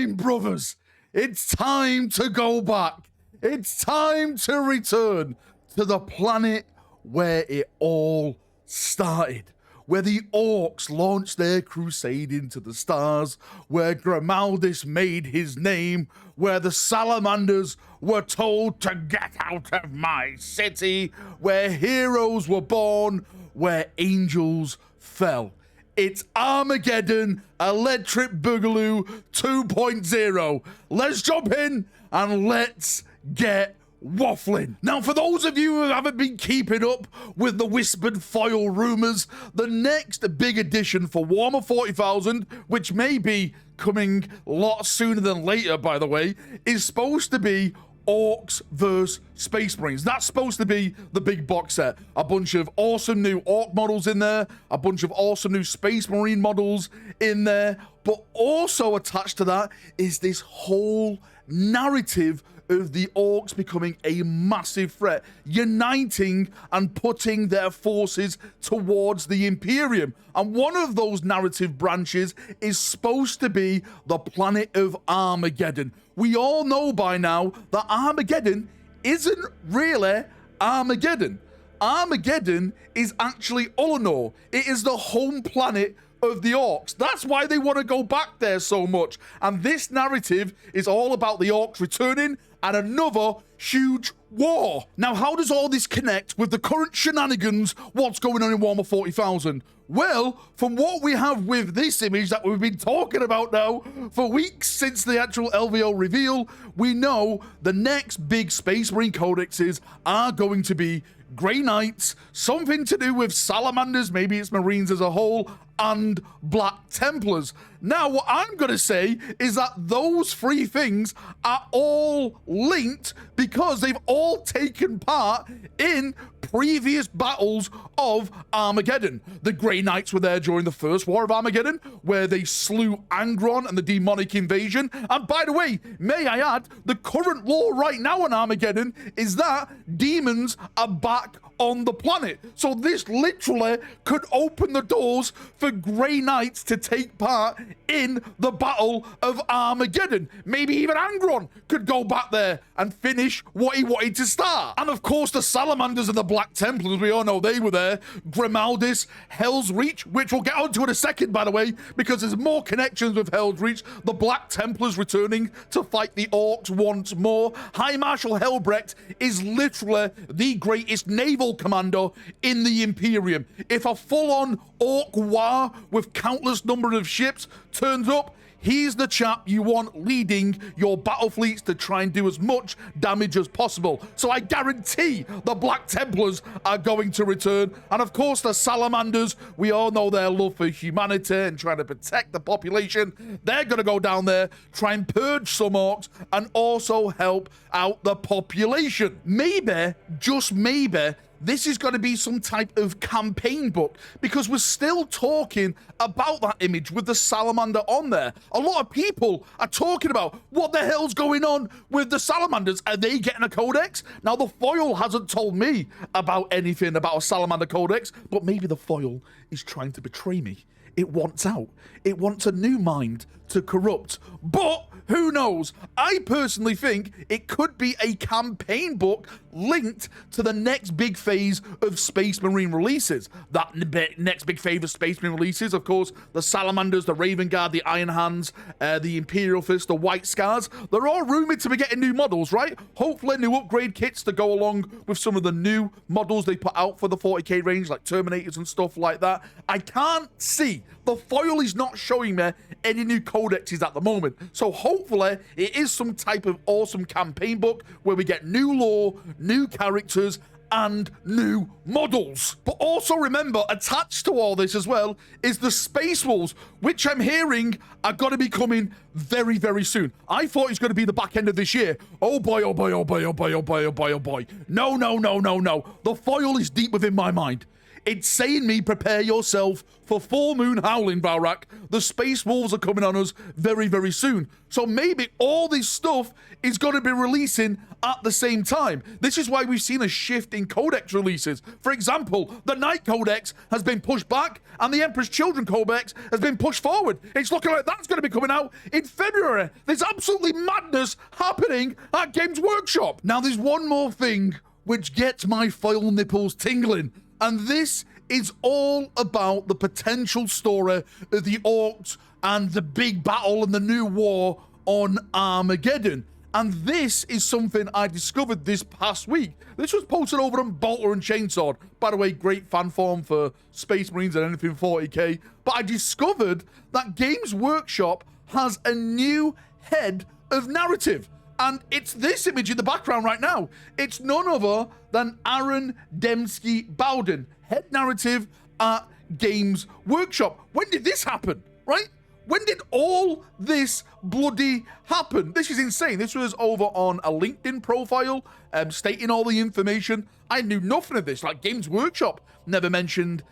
time, brothers. It's time to go back. It's time to return to the planet where it all started, where the orcs launched their crusade into the stars, where Grimaldis made his name, where the salamanders were told to get out of my city, where heroes were born, where angels fell. It's Armageddon Electric Boogaloo 2.0. Let's jump in and let's get waffling. Now, for those of you who haven't been keeping up with the whispered foil rumors, the next big addition for Warhammer 40,000, which may be coming a lot sooner than later, by the way, is supposed to be Orcs vs Space Marines. That's supposed to be the big box set. A bunch of awesome new Orc models in there, a bunch of awesome new Space Marine models in there, but also attached to that is this whole narrative of the Orcs becoming a massive threat, uniting and putting their forces towards the Imperium. And one of those narrative branches is supposed to be the planet of Armageddon. We all know by now that Armageddon isn't really Armageddon. Armageddon is actually Ullanor. It is the home planet of the Orcs. That's why they want to go back there so much. And this narrative is all about the Orcs returning and another huge war. Now, how does all this connect with the current shenanigans, what's going on in Warhammer 40,000? Well, from what we have with this image that we've been talking about now for weeks since the actual LVO reveal, we know the next big Space Marine codexes are going to be Grey Knights, something to do with Salamanders, maybe it's Marines as a whole, and Black Templars. Now, what I'm going to say is that those three things are all linked because they've all taken part in previous battles of Armageddon. The Grey Knights were there during the first War of Armageddon, where they slew Angron and the demonic invasion. And by the way, may I add, the current lore right now on Armageddon is that demons are back on the planet. So this literally could open the doors for Grey Knights to take part in the Battle of Armageddon. Maybe even Angron could go back there and finish what he wanted to start. And of course, the Salamanders and the Black Templars, we all know they were there. Grimaldis, Hell's Reach, which we'll get onto in a second, by the way, because there's more connections with Hell's Reach. The Black Templars returning to fight the Orcs once more. High Marshal Helbrecht is literally the greatest naval commander in the Imperium. If a full-on Orc war with countless number of ships turns up, he's the chap you want leading your battle fleets to try and do as much damage as possible. So I guarantee the Black Templars are going to return. And of course, the Salamanders, we all know their love for humanity and trying to protect the population. They're going to go down there, try and purge some Orcs, and also help out the population. Maybe, just maybe, this is going to be some type of campaign book, because we're still talking about that image with the salamander on there. A lot of people are talking about what the hell's going on with the salamanders. Are they getting a codex? Now, the foil hasn't told me about anything about a salamander codex, but maybe the foil is trying to betray me. It wants out. It wants a new mind to corrupt. But who knows? I personally think it could be a campaign book linked to the next big phase of Space Marine releases. That next big phase of Space Marine releases, of course, the Salamanders, the Raven Guard, the Iron Hands, the Imperial Fist, the White Scars. They're all rumored to be getting new models, right? Hopefully new upgrade kits to go along with some of the new models they put out for the 40k range, like Terminators and stuff like that. I can't see. The foil is not showing me any new codexes at the moment. So hopefully it is some type of awesome campaign book where we get new lore, new characters, and new models. But also remember, attached to all this as well is the Space Wolves, which I'm hearing are going to be coming very, very soon. I thought it's going to be the back end of this year. Oh boy, oh boy, oh boy, oh boy, oh boy, oh boy, oh boy. No, no, no, no, no. The foil is deep within my mind. It's saying me, prepare yourself for full moon howling, Valrak. The space wolves are coming on us very, very soon. So maybe all this stuff is going to be releasing at the same time. This is why we've seen a shift in codex releases. For example, the Night Codex has been pushed back and the Emperor's Children Codex has been pushed forward. It's looking like that's going to be coming out in February. There's absolutely madness happening at Games Workshop. Now, there's one more thing which gets my foil nipples tingling, and this is all about the potential story of the Orcs and the big battle and the new war on Armageddon. And this is something I discovered this past week. This was posted over on Bolter and Chainsword. By the way, great fan form for Space Marines and anything 40k. But I discovered that Games Workshop has a new head of narrative. And it's this image in the background right now. It's none other than Aaron Dembski-Bowden, head narrative at Games Workshop. When did this happen, right? When did all this bloody happen? This is insane. This was over on a LinkedIn profile, stating all the information. I knew nothing of this. Like, Games Workshop never mentioned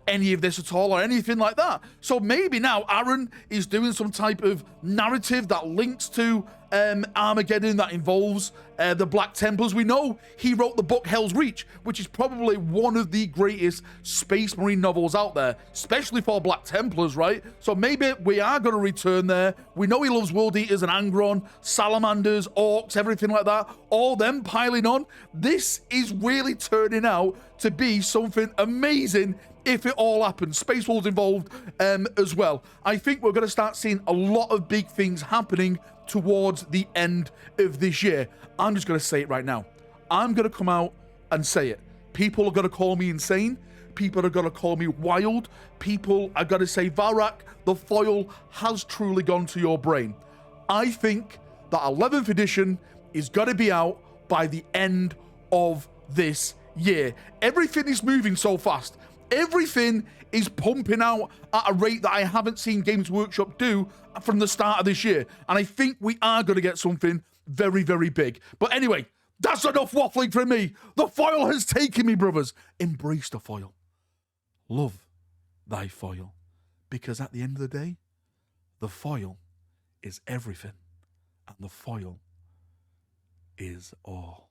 any of this at all or anything like that. So maybe now Aaron is doing some type of narrative that links to Armageddon, that involves the Black Templars. We know he wrote the book Hell's Reach, which is probably one of the greatest Space Marine novels out there, especially for Black Templars, right? So maybe we are going to return there. We know he loves World Eaters and Angron, Salamanders, Orcs, everything like that, all them piling on. This is really turning out to be something amazing if it all happens. Space Wolves involved as well. I think we're going to start seeing a lot of big things happening towards the end of this year. I'm just going to say it right now. I'm going to come out and say it. People are going to call me insane. People are going to call me wild. People are going to say, Valrak, the foil has truly gone to your brain. I think that 11th edition is going to be out by the end of this year. Everything is moving so fast. Everything is pumping out at a rate that I haven't seen Games Workshop do from the start of this year. And I think we are going to get something very, very big. But anyway, that's enough waffling from me. The foil has taken me, brothers. Embrace the foil. Love thy foil. Because at the end of the day, the foil is everything. And the foil is all.